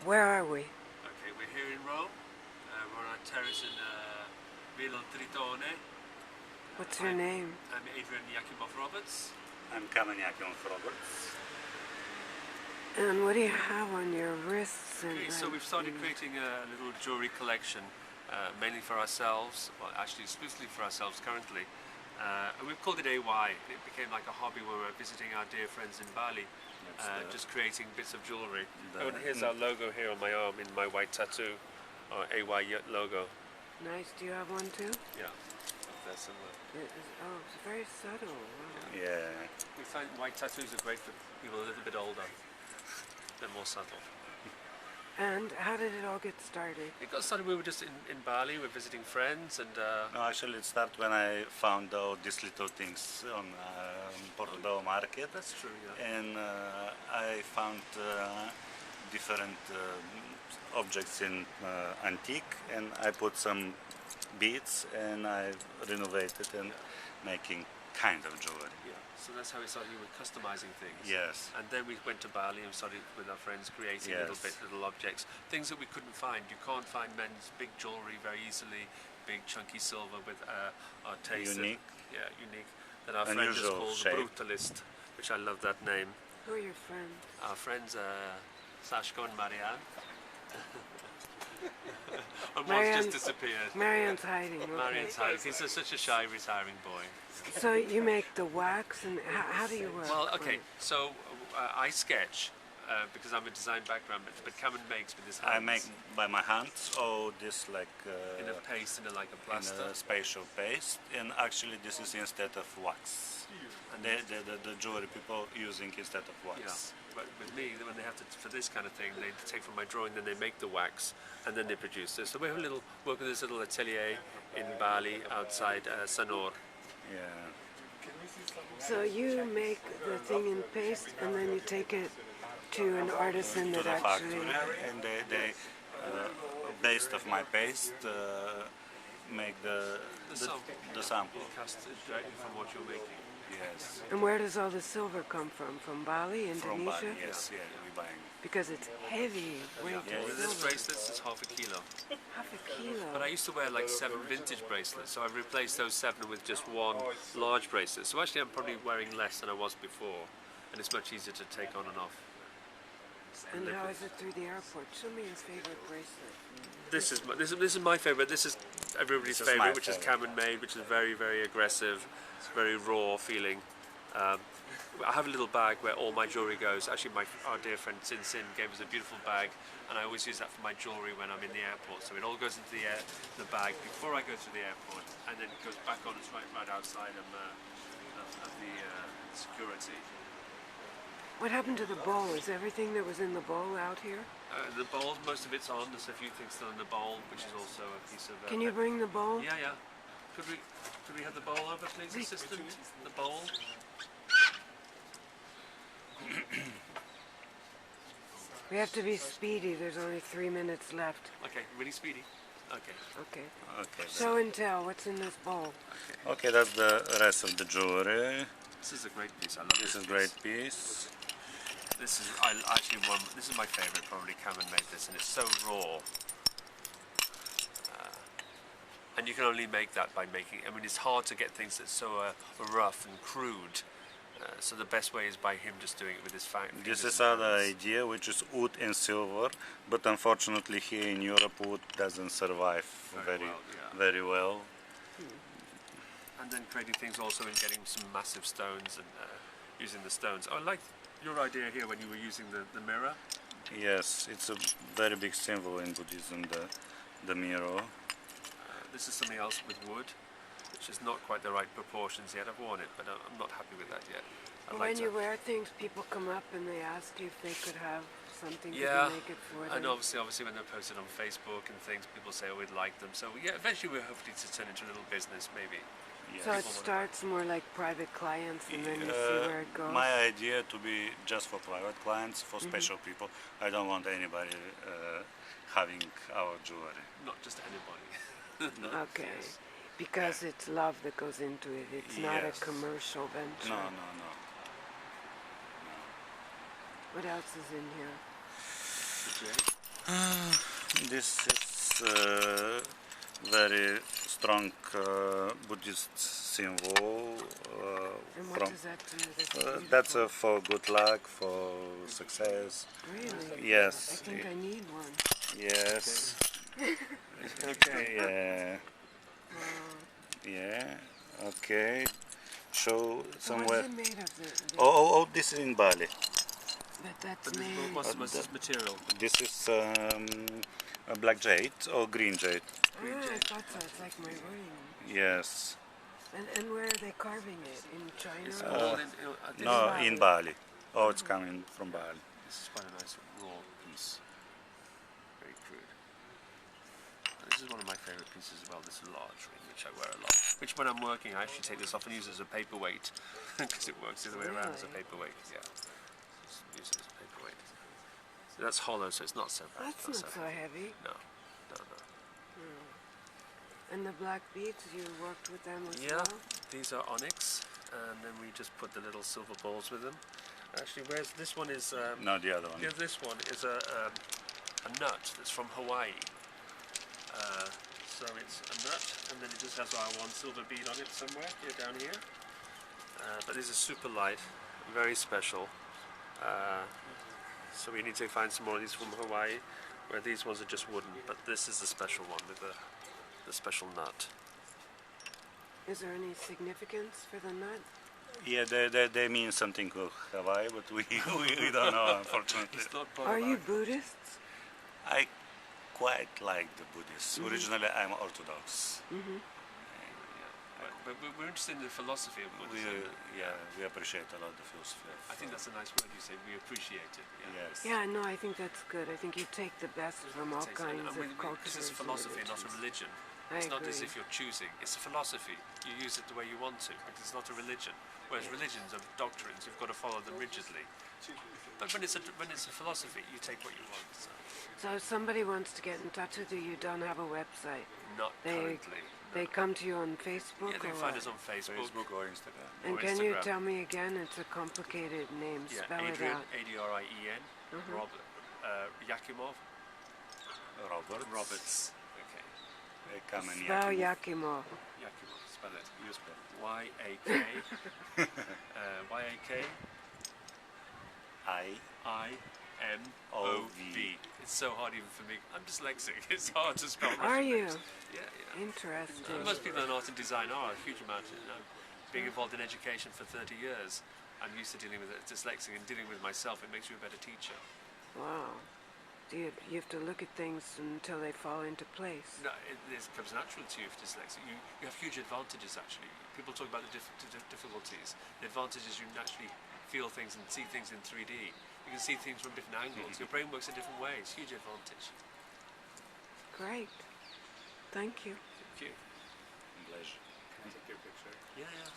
Where are we? Okay, we're here in Rome. We're on a terrace in Villa Tritone. What's your name? I'm Adrien Yakimov Roberts. I'm Kyakimov Roberts. And what do you have on your wrists? Okay, so we've started creating a little jewelry collection, mainly for ourselves, well actually exclusively for ourselves currently. And we've called it AY. It became like a hobby when we were visiting our dear friends in Bali, just creating bits of jewelry. Oh, and here's our logo here on my arm in my white tattoo, our AY logo. Nice. Do you have one too? Yeah, up there somewhere. Oh, it's very subtle. Wow. Yeah. We find white tattoos are great for people a little bit older, a bit more subtle. And how did it all get started? It got started, we were just in Bali, we were visiting friends and... No, actually it started when I found all these little things on Portobello Market. That's true, yeah. And I found different objects in antique, and I put some beads and I renovated and making kind of jewelry. Yeah. So that's how we started. We were customizing things. Yes. And then we went to Bali and started with our friends creating little objects, things that we couldn't find. You can't find men's big jewelry very easily, big chunky silver with our taste. Unique. Unique. That our friend is called the Brutalist, which I love that name. Who are your friends? Our friends Sashko and Marianne. And one's just disappeared. Marianne's hiding. Okay. Marianne's hiding. He's such a shy, retiring boy. So you make the wax, and how do you work? Well, okay, so I sketch because I'm a design background, but Cameron makes with his hands. I make by my hands all this like in a paste, like a plaster. In a special paste, and actually this is instead of wax. And the jewelry people using instead of wax. Yeah. But with me, when they have to, for this kind of thing, they take from my drawing, then they make the wax, and then they produce it. So we have a little work with this little atelier in Bali outside Sanur. Yeah. So you make the thing in paste, and then you take it to an artisan that actually... factory, and they based of my paste, make the sample. Cast it directly from what you're making. Yes. And where does all the silver come from? From Bali, Indonesia? From Bali, yes, yeah, we're buying. Because it's heavy weight. Yeah, with this bracelet, it's half a kilo. Half a kilo. But I used to wear like 7 vintage bracelets, so I've replaced those 7 with just one large bracelet. So actually I'm probably wearing less than I was before, and it's much easier to take on and off. And how is it through the airport? Show me his favorite bracelet. This is my favorite. This is everybody's favorite, which is Cameron made, which is very, very aggressive, very raw feeling. I have a little bag where all my jewelry goes. Actually, our dear friend Sin Sin gave us a beautiful bag, and I always use that for my jewelry when I'm in the airport. So it all goes into the bag before I go to the airport, and then it goes back on. It's right outside of the security. What happened to the bowl? Is everything that was in the bowl out here? The bowl, most of it's on. There's a few things still in the bowl, which is also a piece of... Can you bring the bowl? Yeah, yeah. Could we have the bowl over, please, assistant? The bowl. We have to be speedy. There's only 3 minutes left. Okay, really speedy. Okay. Okay. Okay. Show and tell. What's in this bowl? Okay, that's the rest of the jewelry. This is a great piece. I love this. This is a great piece. This is this is my favorite. Probably Cameron made this, and it's so raw. And you can only make that by making. I mean, it's hard to get things that's so rough and crude. So the best way is by him just doing it with his fingers. This is other idea, which is wood and silver, but unfortunately here in Europe wood doesn't survive very well. And then creating things also in getting some massive stones and using the stones. I like your idea here when you were using the mirror. Yes, it's a very big symbol in Buddhism, the mirror. This is something else with wood, which is not quite the right proportions yet. I've worn it, but I'm not happy with that yet. When you wear things, people come up and they ask you if they could have something to make it for them. And obviously when they're posted on Facebook and things, people say, oh, we'd like them. So yeah, eventually we're hopefully to turn into a little business, maybe. Yes. So it starts more like private clients, and then you see where it goes? My idea to be just for private clients, for special people. I don't want anybody having our jewelry. Not just anybody. No, okay. Yes. Because it's love that goes into it. It's not a commercial venture. No, no, no. What else is in here? The jade. This is very strong Buddhist symbol. And what does that do? That's for good luck, for success. Really? Yes. I think I need one. Yes. Okay. Yeah. Yeah. Okay. Show What somewhere. is it made of? Oh, this is in Bali. But that's But made. what's this material? This is a black jade or green jade. I thought so. It's like my ring. Yes. And where are they carving it? In China? It's all in, I think No, Bali. in Bali. Oh, it's coming from Bali. this is quite a nice raw piece. Very crude. And this is one of my favourite pieces as well, this large ring, which I wear a lot. Which when I'm working, I actually take this off and use it as a paperweight, because it works the other way around as a Really? paperweight. Yeah, just use it as a paperweight. So that's hollow, so it's not so bad. That's not so heavy. No. And the black beads, you worked with them as Yeah, well? these are onyx, and then we just put the little silver balls with them. Actually, whereas this one is No, the other one. yeah, this one is a nut that's from Hawaii. So it's a nut, and then it just has our one silver bead on it somewhere here down here. But this is super light, very special. So we need to find some more of these from Hawaii, where these ones are just wooden. But this is the special one with the special nut. Is there any significance for the nut? Yeah, they mean something to Hawaii, but we don't know, unfortunately. It's not part Are of you our- Buddhists? I quite like the Buddhists. Originally, I'm Orthodox. But we're interested in the philosophy of We, Buddhism. we appreciate a lot the philosophy. I think that's a nice word you say. We appreciate it. Yeah. Yes. Yeah, no, I think that's good. I think you take the best from all Takes- kinds and of cultures. This is philosophy, not a religion. I It's not as agree. if you're choosing. It's a philosophy. You use it the way you want to, but it's not a religion. Whereas religions are doctrines. You've got to follow them rigidly. But when it's a philosophy, you take what you want. So So if somebody wants to get in touch with you, you don't have a website. not They currently. they come to you on Facebook Yeah, they or can find what? us on Facebook. Facebook or Instagram. And or can you Instagram. tell me again? It's a complicated name. Yeah, Spell Adrien, it out. Adrien, Yakimov, Roberts. Okay. Come and Spell Yakimov. Yakimov. Yakimov, spell it. You spell. Y-A-K. Y-A-K. I-M-O-V. It's so hard even for me. I'm dyslexic. It's hard to spell. Are Russian you? names. Yeah. Interesting. Most people in art and design are a huge amount. Being involved in education for 30 years, I'm used to dealing with dyslexia and dealing with myself. It makes you a better teacher. Wow. Do you have to look at things until they fall into place. No, it comes natural to you for dyslexia. You have huge advantages actually. People talk about the difficulties. The advantage is you naturally feel things and see things in 3D. You can see things from different angles. Your brain works in different ways. Huge advantage. Great. Thank you. Thank you. Pleasure. Yeah, yeah.